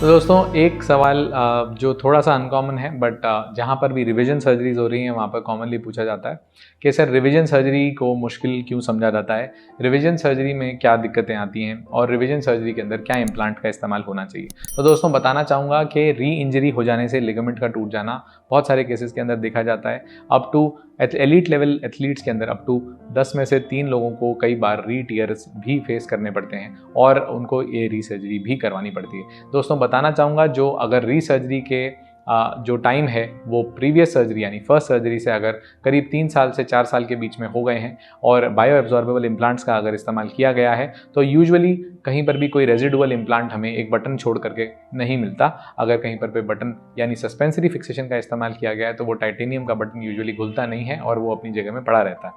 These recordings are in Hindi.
तो दोस्तों एक सवाल जो थोड़ा सा अनकॉमन है बट जहाँ पर भी रिवीजन सर्जरीज हो रही हैं वहाँ पर कॉमनली पूछा जाता है कि सर रिवीजन सर्जरी को मुश्किल क्यों समझा जाता है, रिवीजन सर्जरी में क्या दिक्कतें आती हैं और रिवीजन सर्जरी के अंदर क्या इम्प्लांट का इस्तेमाल होना चाहिए। तो दोस्तों बताना चाहूँगा कि री इंजरी हो जाने से लिगामेंट का टूट जाना बहुत सारे केसेस के अंदर देखा जाता है। Up to elite level athletes के अंदर अप टू 10 में से 3 लोगों को कई बार री टीयर्स भी फेस करने पड़ते हैं और उनको ये री सर्जरी भी करवानी पड़ती है। दोस्तों बताना चाहूँगा जो अगर री सर्जरी के जो टाइम है वो प्रीवियस सर्जरी यानी फर्स्ट सर्जरी से अगर करीब 3 साल से 4 साल के बीच में हो गए हैं और बायो एब्जॉर्बेबल इम्प्लांट्स का अगर इस्तेमाल किया गया है तो यूजुअली कहीं पर भी कोई रेजिडुअल इम्प्लांट हमें एक बटन छोड़ करके नहीं मिलता। अगर कहीं पर बटन यानी सस्पेंसरी फिक्सेशन का इस्तेमाल किया गया है तो वो टाइटेनियम का बटन यूजुअली घुलता नहीं है और वो अपनी जगह में पड़ा रहता है।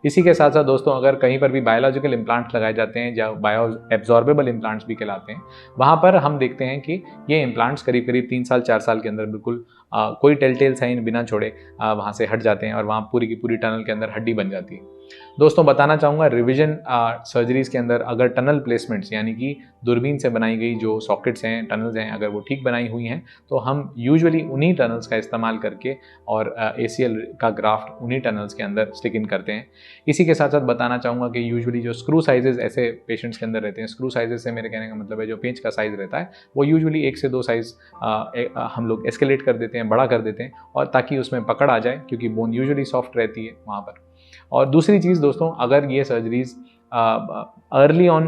इसी के साथ साथ दोस्तों अगर कहीं पर भी बायोलॉजिकल इम्प्लांट्स लगाए जाते हैं या बायो एब्जॉर्बेबल इम्प्लांट्स भी कहलाते हैं, वहाँ पर हम देखते हैं कि ये इम्प्लांट्स करीब करीब 3 साल 4 साल के अंदर बिल्कुल कोई टेलटेल साइन बिना छोड़े वहाँ से हट जाते हैं और वहाँ पूरी की पूरी टनल के अंदर हड्डी बन जाती है। दोस्तों बताना चाहूँगा रिवीजन सर्जरीज के अंदर अगर टनल प्लेसमेंट्स यानी कि दूरबीन से बनाई गई जो सॉकेट्स हैं, टनल्स हैं, अगर वो ठीक बनाई हुई हैं तो हम यूजुअली उन्हीं टनल्स का इस्तेमाल करके और ACL का ग्राफ्ट उन्हीं टनल्स के अंदर स्टिक इन करते हैं। इसी के साथ साथ बताना चाहूँगा कि यूजुअली जो स्क्रू साइजेस ऐसे पेशेंट्स के अंदर रहते हैं, स्क्रू साइजेस से मेरे कहने का मतलब है जो पेंच का साइज़ रहता है वो यूजुअली 1 से 2 साइज़ हम लोग एस्केलेट कर देते हैं, बड़ा कर देते हैं और ताकि उसमें पकड़ आ जाए क्योंकि बोन यूजुअली सॉफ्ट रहती है वहाँ पर। और दूसरी चीज़ दोस्तों अगर ये सर्जरीज अर्ली ऑन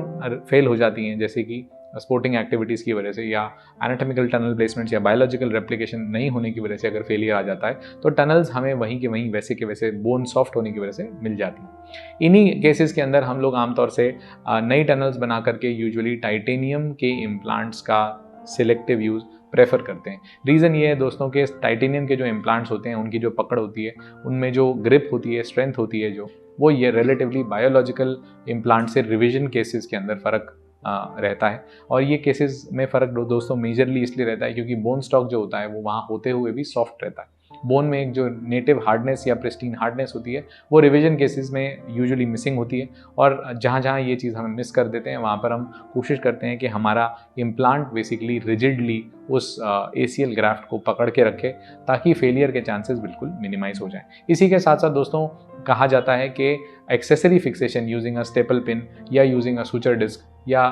फेल हो जाती हैं जैसे कि स्पोर्टिंग एक्टिविटीज़ की वजह से या एनाटॉमिकल टनल प्लेसमेंट्स या बायोलॉजिकल रेप्लिकेशन नहीं होने की वजह से अगर फेलियर आ जाता है तो टनल्स हमें वहीं के वहीं वैसे के वैसे बोन सॉफ्ट होने की वजह से मिल जाती हैं। इन्हीं केसेस के अंदर हम लोग आमतौर से नई टनल्स बना करके यूजुअली टाइटेनियम के इम्प्लांट्स का सिलेक्टिव यूज़ प्रेफर करते हैं। रीज़न ये है दोस्तों कि टाइटेनियम के जो इम्प्लांट्स होते हैं उनकी जो पकड़ होती है, उनमें जो ग्रिप होती है, स्ट्रेंथ होती है जो वो ये रिलेटिवली बायोलॉजिकल इम्प्लांट से रिवीजन केसेस के अंदर फ़र्क रहता है। और ये केसेस में फ़र्क दोस्तों मेजरली इसलिए रहता है क्योंकि बोन स्टॉक जो होता है वो वहाँ होते हुए भी सॉफ्ट रहता है। बोन में एक जो नेटिव हार्डनेस या प्रिस्टीन हार्डनेस होती है वो रिवीजन केसेस में यूजुअली मिसिंग होती है और जहाँ जहाँ ये चीज़ हम मिस कर देते हैं वहाँ पर हम कोशिश करते हैं कि हमारा इम्प्लांट बेसिकली रिजिडली उस ACL ग्राफ्ट को पकड़ के रखे ताकि फेलियर के चांसेस बिल्कुल मिनिमाइज हो जाएं। इसी के साथ साथ दोस्तों कहा जाता है कि accessory fixation using a staple pin या यूजिंग अ सूचर डिस्क या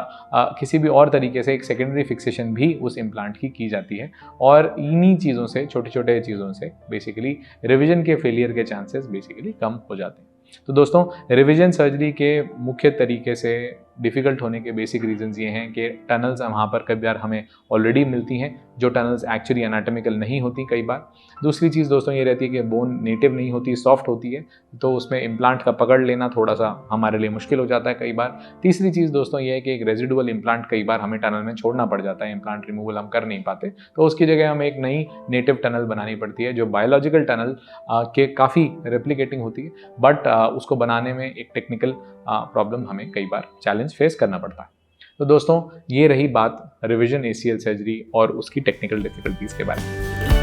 किसी भी और तरीके से एक सेकेंडरी फिक्सेशन भी उस इम्प्लांट की जाती है और इन्हीं चीज़ों से, छोटे छोटे चीज़ों से बेसिकली रिवीजन के फेलियर के चांसेस बेसिकली कम हो जाते हैं। तो दोस्तों रिवीजन सर्जरी के मुख्य तरीके से डिफ़िकल्ट होने के बेसिक रीजंस ये हैं कि टनल्स वहाँ पर कई बार हमें ऑलरेडी मिलती हैं जो टनल्स एक्चुअली एनाटॉमिकल नहीं होती कई बार। दूसरी चीज़ दोस्तों ये रहती है कि बोन नेटिव नहीं होती, सॉफ्ट होती है, तो उसमें इम्प्लांट का पकड़ लेना थोड़ा सा हमारे लिए मुश्किल हो जाता है कई बार। तीसरी चीज़ दोस्तों ये है कि एक रेजिडुअल इम्प्लांट कई बार हमें टनल में छोड़ना पड़ जाता है, इम्प्लांट रिमूवल हम कर नहीं पाते, तो उसकी जगह हमें एक नई नेटिव टनल बनानी पड़ती है जो बायोलॉजिकल टनल के काफ़ी रेप्लिकेटिंग होती है बट उसको बनाने में एक टेक्निकल प्रॉब्लम हमें कई बार चैलेंज फेस करना पड़ता है। तो दोस्तों ये रही बात रिवीजन ACL सर्जरी और उसकी टेक्निकल डिफिकल्टीज के बारे में।